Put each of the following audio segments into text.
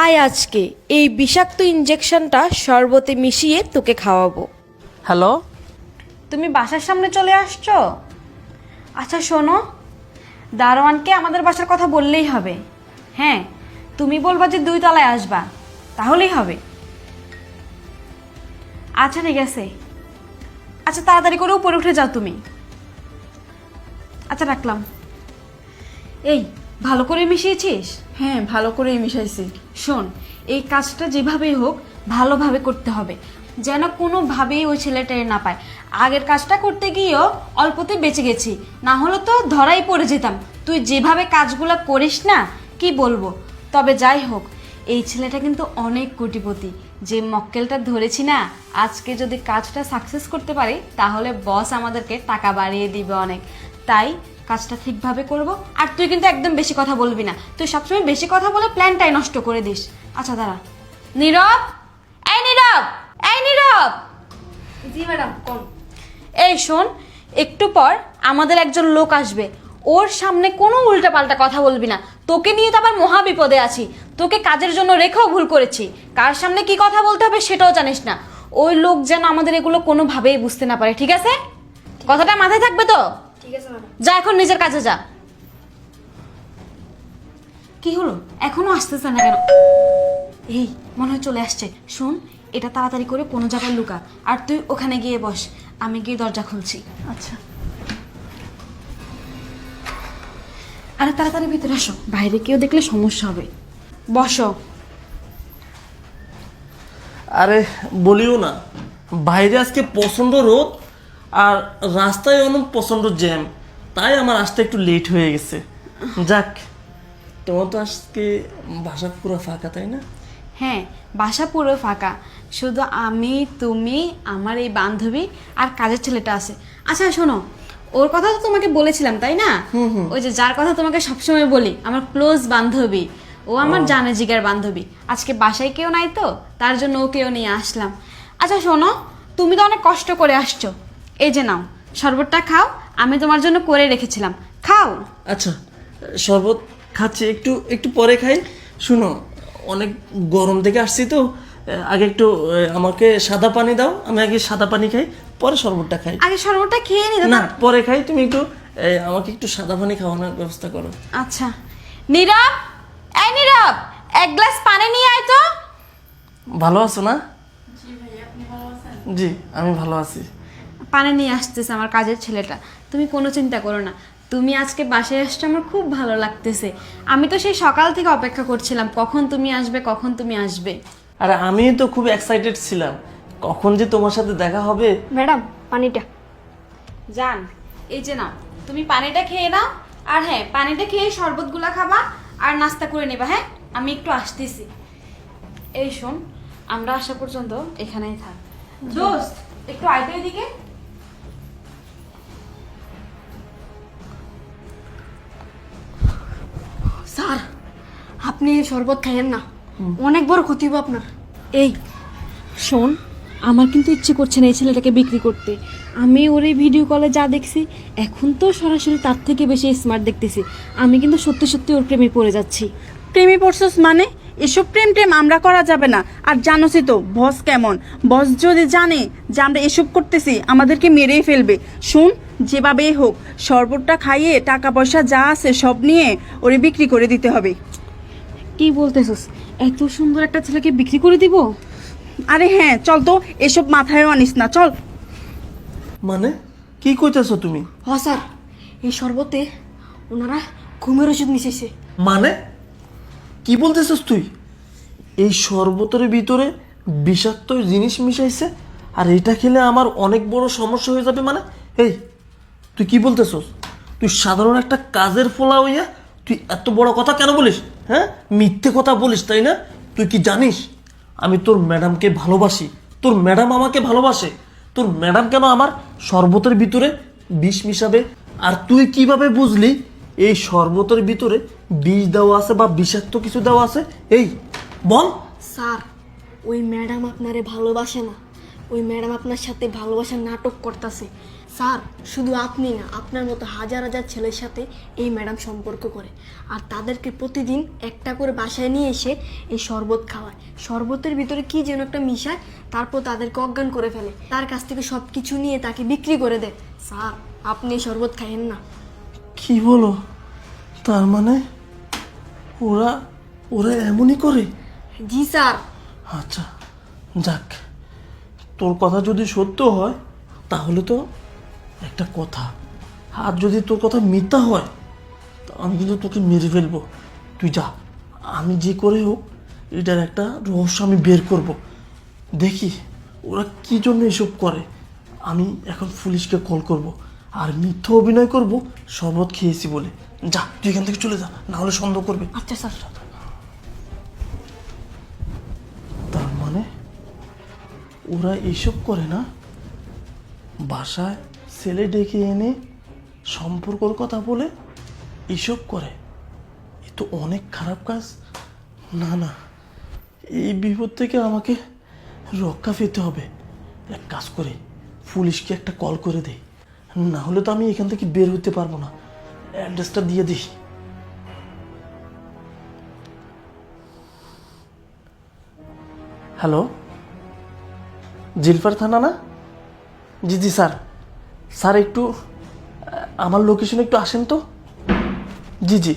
আয় আজকে এই বিষাক্ত ইনজেকশনটা শরবতে মিশিয়ে তোকে খাওয়াবো। হ্যালো, তুমি বাসার সামনে চলে আসছো? আচ্ছা শোনো, দারোয়ানকে আমাদের বাসার কথা বললেই হবে। হ্যাঁ, তুমি বলবা যে 2 তলায় আসবা, তাহলেই হবে। আচ্ছা ঠিক আছে, আচ্ছা তাড়াতাড়ি করে উপরে উঠে যাও তুমি। আচ্ছা রাখলাম। এই ভালো করে মিশিয়েছিস? হ্যাঁ ভালো করেই মিশাইছি। শোন, এই কাজটা যেভাবেই হোক ভালোভাবে করতে হবে, যেন কোনোভাবেই ওই ছেলেটা এর না পায়। আগের কাজটা করতে গিয়েও অল্পতে বেঁচে গেছি, না হলে তো ধরাই পড়ে যেতাম। তুই যেভাবে কাজগুলো করিস না, কি বলবো। তবে যাই হোক, এই ছেলেটা কিন্তু অনেক কোটিপতি। যে মক্কেলটা ধরেছি না, আজকে যদি কাজটা সাকসেস করতে পারি তাহলে বস আমাদেরকে টাকা বাড়িয়ে দিবে অনেক। তাই কাজটা ঠিকভাবে করব। আর তুই কিন্তু একদম বেশি কথা বলবি না, তুই সবসময় বেশি কথা বলে প্ল্যানটাই নষ্ট করে দিস। আচ্ছা দাঁড়া। নীরব, এই নীরব, এই নীরব। জি ম্যাডাম, কোন? এই শোন, একটু পর আমাদের একজন লোক আসবে, ওর সামনে কোনো উল্টাপাল্টা কথা বলবি না। তোকে নিয়ে তো আবার মহা বিপদে আছি। তোকে কাজের জন্য রেখেও ভুল করেছি, কার সামনে কি কথা বলতে হবে সেটাও জানিস না। ওই লোক যেন আমাদের এগুলো কোনোভাবেই বুঝতে না পারে, ঠিক আছে? কথাটা মাথায় থাকবে তো? ঠিক আছে ম্যাডাম। যা এখন নিজের কাজে যা। কি হলো, এখনো আসতেছে না কেন? এই মনে হয় চলে আসছে। শোন, এটা তাড়াতাড়ি করে কোনো জায়গায় লুকা, আর তুই ওখানে গিয়ে বস, আমি গিয়ে দরজা খুলছি। আচ্ছা। আরে তাড়াতাড়ি ভিতরে আসো, বাইরে কেউ দেখলে সমস্যা হবে। বসো। আরে বলিও না, বাইরে আজকে প্রচণ্ড রোদ আর রাস্তায় অনেক প্রচণ্ড জ্যাম, তাই আমার আসতে একটু লেট হয়ে গেছে। যাক, তোমার তো আজকে বাসা পুরো ফাঁকা, তাই না? হ্যাঁ, বাসা পুরো ফাঁকা, শুধু আমি, তুমি, আমার এই বান্ধবী আর কাজের ছেলেটা আছে। আচ্ছা শোনো, ওর কথা তো তোমাকে বলেছিলাম তাই না? ওই যে যার কথা তোমাকে সবসময় বলি, আমার ক্লোজ বান্ধবী, ও আমার জানে জিগার বান্ধবী। আজকে বাসায় কেউ নাই তো, তার জন্য ওকেও নিয়ে আসলাম। আচ্ছা শোনো, তুমি তো অনেক কষ্ট করে আসছো, এই যে নাও শরবতটা খাও, আমি তোমার জন্য করে রেখেছিলাম, খাও। আচ্ছা, শরবত খাচ্ছি, একটু একটু পরে খাই। শুনো, অনেক গরম থেকে আসছি তো, আগে একটু আমাকে সাদা পানি দাও, আমি আগে সাদা পানি খাই, পরে শরবতটা খাই। আগে শরবতটা খেয়ে নি। না, পরে খাই। তুমি একটু আমাকে একটু সাদা পানি খাওয়ানোর ব্যবস্থা করো। আচ্ছা। নীরব, এই নীরব, এক গ্লাস পানি নিয়ে আয় তো। ভালো আছো না? জি, আমি ভালো আছি। পানি নিয়ে আসতেছে আমার কাজের ছেলেটা, তুমি কোনো চিন্তা করো না। তুমি আজকে বাসায় আসছো, আমার খুব ভালো লাগতেছে। আমি তো সেই সকাল থেকে অপেক্ষা করছিলাম কখন তুমি আসবে, কখন তুমি আসবে। আর আমি তো খুব এক্সাইটেড ছিলাম কখন যে তোমার সাথে দেখা হবে। ম্যাডাম, পানিটা। জান, এই যে নাও, তুমি পানিটা খেয়ে নাও। আর হ্যাঁ, পানিটা খেয়ে শরবতগুলা খাবা আর নাস্তা করে নেবা। হ্যাঁ, আমি একটু আসতেছি। এই শোন, আমরা আসা পর্যন্ত এখানেই থাক। দোস্ত, একটু আয় তো এদিকে। স্যার, আপনি এই শরবত খাইয়েন না, অনেক বড় ক্ষতি হবে আপনার। এই শোন, আমার কিন্তু ইচ্ছে করছে না এই ছেলেটাকে বিক্রি করতে। আমি ওর এই ভিডিও কলে যা দেখছি, এখন তো সরাসরি তার থেকে বেশি স্মার্ট দেখতেছি। আমি কিন্তু সত্যি সত্যি ওর প্রেমে পড়ে যাচ্ছি। প্রেমে পড়ছস মানে? এসব প্রেম টেম আমরা করা যাবে না। আর জানোসই তো বস কেমন, বস যদি জানে যে আমরা এসব করতেছি আমাদেরকে মেরেই ফেলবে। শুন, যেভাবেই হোক শরবতটা খাইয়ে টাকা পয়সা যা আছে সব নিয়ে ওরে বিক্রি করে দিতে হবে। কি বলতেছস? এত সুন্দর একটা ছেলেকে বিক্রি করে দিব? আরে হ্যাঁ, চল তো, এসব মাথায়ও আনিস না, চল। মানে কি কইতেছো তুমি? হ স্যার, এই শরবতে ওনারা ঘুমের ওষুধ মিশাইছে। মানে কি বলতেছস তুই? এই শরবতের ভিতরে বিষাক্ত জিনিস মিশাইছে, আর এটা খেলে আমার অনেক বড় সমস্যা হয়ে যাবে। মানে এই, তুই কি বলতেছস? তুই সাধারণ একটা কাজের ফলা হইয়া তুই এত বড় কথা কেন বলিস? হ্যাঁ, মিথ্যে কথা বলিস তাই না? তুই কি জানিস আমি তোর ম্যাডামকে ভালোবাসি, তোর ম্যাডাম আমাকে ভালোবাসে। তোর ম্যাডাম কেন আমার শরবতের ভিতরে বিষ মিশাবে? আর তুই কিভাবে বুঝলি এই শরবতের ভিতরে বিষ দেওয়া আছে বা বিষাক্ত কিছু দেওয়া আছে? এই বল। স্যার, ওই ম্যাডাম আপনারে ভালোবাসে না, ওই ম্যাডাম আপনার সাথে ভালোবাসার নাটক করতেছে। স্যার শুধু আপনি না, আপনার মতো হাজার হাজার ছেলের সাথে এই ম্যাডাম সম্পর্ক করে, আর তাদেরকে প্রতিদিন একটা করে বাসায় নিয়ে এসে এই শরবত খাওয়ায়। শরবতের ভিতরে কি যেন একটা মিশায়, তারপর তাদেরকে অজ্ঞান করে ফেলে, তার কাছ থেকে সব কিছু নিয়ে তাকে বিক্রি করে দেয়। স্যার আপনি এই শরবত খাইয়েন না। কি বলো? তার মানে ওরা ওরা এমনই করে? জি স্যার। আচ্ছা যাক, তোর কথা যদি সত্য হয় তাহলে তো একটা কথা, আর যদি তোর কথা মিথ্যা হয় তা আমি কিন্তু তোকে মেরে ফেলবো। তুই যা, আমি যে করে হোক এটার একটা রহস্য আমি বের করব। দেখি ওরা কি জন্য এসব করে। আমি এখন পুলিশকে কল করব আর মিথ্যা অভিনয় করব শরবত খেয়েছি বলে। যা তুই এখান থেকে চলে যা, না হলে সন্দেহ করবে। আচ্ছা স্যার। তার মানে ওরা এইসব করে না, বাসায় ছেলে ডেকে এনে সম্পর্কর কথা বলে এইসব করে। এ তো অনেক খারাপ কাজ। না না, এই বিপদ থেকে আমাকে রক্ষা পেতে হবে। এক কাজ করে পুলিশকে একটা কল করে দেই, না হলে তো আমি এখান থেকে বের হতে পারবো না। অ্যাড্রেসটা দিয়ে দিই। হ্যালো, জিলফার থানা না? জি জি স্যার। স্যার একটু আমার লোকেশনে একটু আসেন তো। জি জি,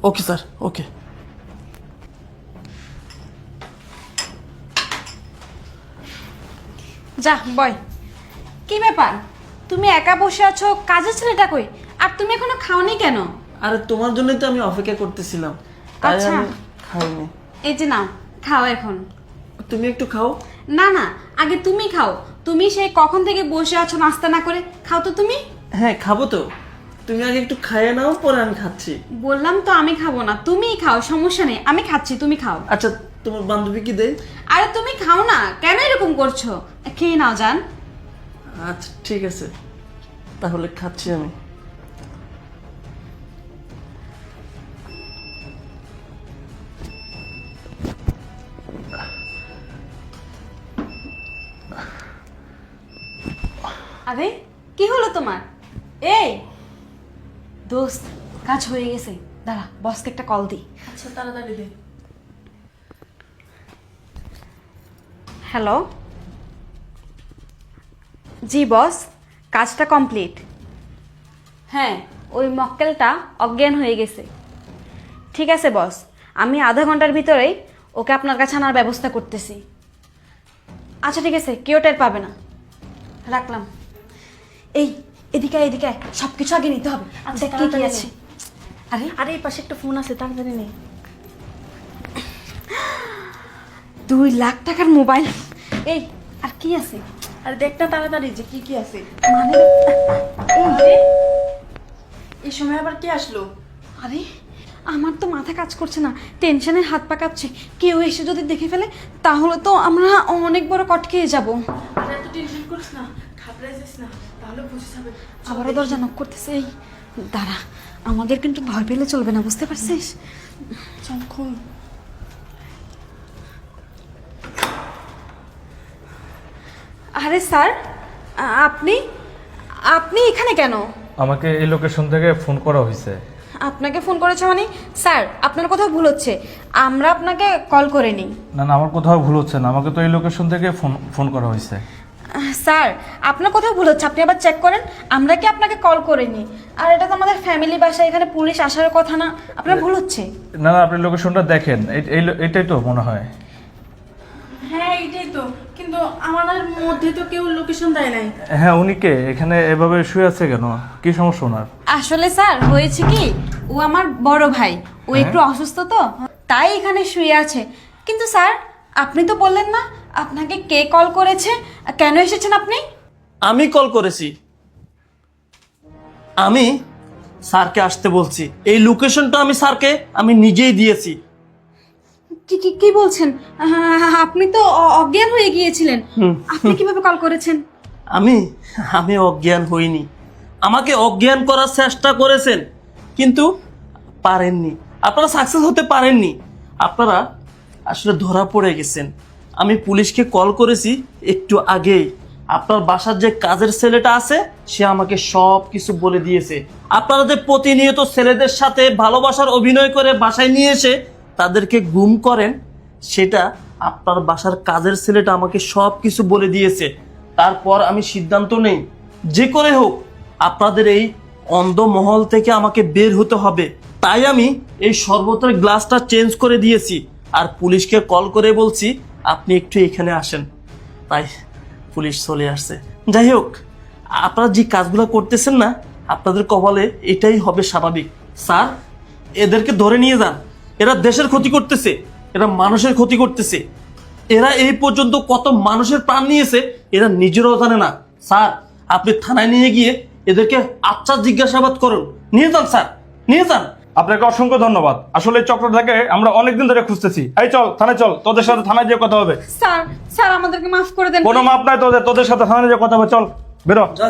ওকে স্যার, ওকে। যা বয়, কি ব্যাপার? তুমি একা বসে আছো, কাজের ছেলেটা কই? আর তুমি এখনো খাওনি কেন? আরে তোমার জন্যই তো আমি অপেক্ষা করতেছিলাম, তাই আচ্ছা। আমি খাইনি। এই যে নাও, খাও এখন। তুমি একটু খাও। না না, আগে তুমি খাও। তুমি সেই কখন থেকে বসে আছো নাস্তা না করে, খাও তো তুমি। হ্যাঁ খাবো তো, তুমি আগে একটু খাইয়ে নাও, পরে আমি খাচ্ছি। বললাম তো আমি খাবো না, তুমিই খাও, সমস্যা নেই, আমি খাচ্ছি, তুমি খাও। আচ্ছা তোমার বান্ধবী কি দেয়? আরে তুমি খাও না, কেন এরকম করছো? খেয়ে নাও জান। আচ্ছা ঠিক আছে, তাহলে খাচ্ছি আমি। আরে কি হলো তোমার? এই দোস্ত, কাজ হয়ে গেছে, দাঁড়া বসকে একটা কল দিই। আচ্ছা তাড়াতাড়ি দে। হ্যালো, জি বস, কাজটা কমপ্লিট। হ্যাঁ, ওই মক্কেলটা অজ্ঞান হয়ে গেছে। ঠিক আছে বস, আমি আধা ঘন্টার ভিতরেই ওকে আপনার কাছে আনার ব্যবস্থা করতেছি। আচ্ছা ঠিক আছে, কেউ টের পাবে না, রাখলাম। এই এদিকে এদিকে সব কিছু আগে নিতে হবে। আচ্ছা, দেখ কি কি তাড়াতাড়ি আছে। নে। আরে আরে এই পাশে একটা ফোন আছে, তাড়াতাড়ি নেই। 2 লাখ টাকার মোবাইল। এই আর কি আছে? আরে দেখ না তাড়াতাড়ি যে কি কি আছে। মানে আরে এই সময় আবার কে আসলো? আরে আমার তো মাথা কাজ করছে না, টেনশনে হাত পা কাঁপছে। কেউ এসে যদি দেখে ফেলে তাহলে তো আমরা অনেক বড় কট খেয়ে যাব। আরে এত টেনশন করিস না, ঘাবড়ে যাস না, তাহলে বুঝে যাবে। আবারও দরজা নক করতেছে। এই দাঁড়া, আমাদের কিন্তু ভয় পেলে চলবে না, বুঝতে পারছিস? চল খুল। আরে স্যার, আপনি আপনি এখানে কেন? আমাকে এই লোকেশন থেকে ফোন করা হয়েছে। আপনাকে ফোন করেছে মানে? স্যার আপনার কোথাও ভুল হচ্ছে, আমরা আপনাকে কল করিনি। না না, আমার কোথাও ভুল হচ্ছে না, আমাকে তো এই লোকেশন থেকে ফোন করা হয়েছে। স্যার আপনার কোথাও ভুল হচ্ছে, আপনি আবার চেক করেন। আমরা কি আপনাকে কল করিনি, আর এটা তো আমাদের ফ্যামিলি বাসা, এখানে পুলিশ আসার কথা না, আপনার ভুল হচ্ছে। না না, আপনি লোকেশনটা দেখেন, এটাই তো মনে হয়। হ্যাঁ এইটাই তো, কিন্তু আমাদের মধ্যে তো কেউ লোকেশন দেয় নাই। হ্যাঁ, উনি কে? এখানে এভাবে শুয়ে আছে কেন? কি সমস্যা ওনার? আসলে স্যার হয়েছে কি, ও আমার বড় ভাই, ও একটু অসুস্থ তো, তাই এখানে শুয়ে আছে। কিন্তু স্যার আপনি তো বললেন না আপনাকে কে কল করেছে, কেন এসেছেন আপনি? আমি কল করেছি, আমি স্যারকে আসতে বলছি। এই লোকেশনটা আমি স্যারকে নিজেই দিয়েছি। কি কি কি বলছেন? আপনি তো অজ্ঞান হয়ে গিয়েছিলেন, আপনি কিভাবে কল করেছেন? আমি অজ্ঞান হইনি, আমাকে অজ্ঞান করার চেষ্টা করেছেন কিন্তু পারেননি, আপনারা সাকসেস হতে পারেননি, আপনারা আসলে ধরা পড়ে গেছেন। আমি পুলিশকে কল করেছি একটু আগেই, আপনার বাসার যে কাজের ছেলেটা আছে সে আমাকে সব কিছু বলে দিয়েছে। আপনারা যে প্রতিনিয়ত ছেলেদের সাথে ভালোবাসার অভিনয় করে বাসায় নিয়ে এসে তাদেরকে গুম করেন, সেটা আপনার বাসার কাজের ছেলেটা আমাকে সব কিছু বলে দিয়েছে। তারপর আমি সিদ্ধান্ত নেই, যে করে হোক আপনাদের এই অন্ধ মহল থেকে আমাকে বের হতে হবে। তাই আমি এই শরবতের গ্লাসটা চেঞ্জ করে দিয়েছি আর পুলিশকে কল করে বলছি আপনি একটু এখানে আসেন। তাই পুলিশ চলে আসছে। যাই হোক, আপনারা যে কাজগুলো করতেছেন না, আপনাদের কপালে এটাই হবে স্বাভাবিক। স্যার, এদেরকে ধরে নিয়ে যান। এরা দেশের ক্ষতি করতেছে, এরা মানুষের ক্ষতি করতেছে। এরা এই পর্যন্ত কত মানুষের প্রাণ নিয়েছে এরা নিজেরাও জানে না। স্যার, আপনি থানায় নিয়ে গিয়ে এদেরকে আচ্ছা জিজ্ঞাসাবাদ করুন। নিয়ে যান স্যার, নিয়ে যান। আপনাকে অসংখ্য ধন্যবাদ। আসলে এই চক্রটাকে আমরা অনেকদিন ধরে খুঁজতেছি। এই চল থানায় চল, তোদের সাথে থানায় যেয়ে কথা হবে। স্যার স্যার আমাদেরকে মাফ করে দেন। কোনো মাপ নাই তোদের সাথে থানায় যেয়ে কথা হবে। চল বেরো। যা।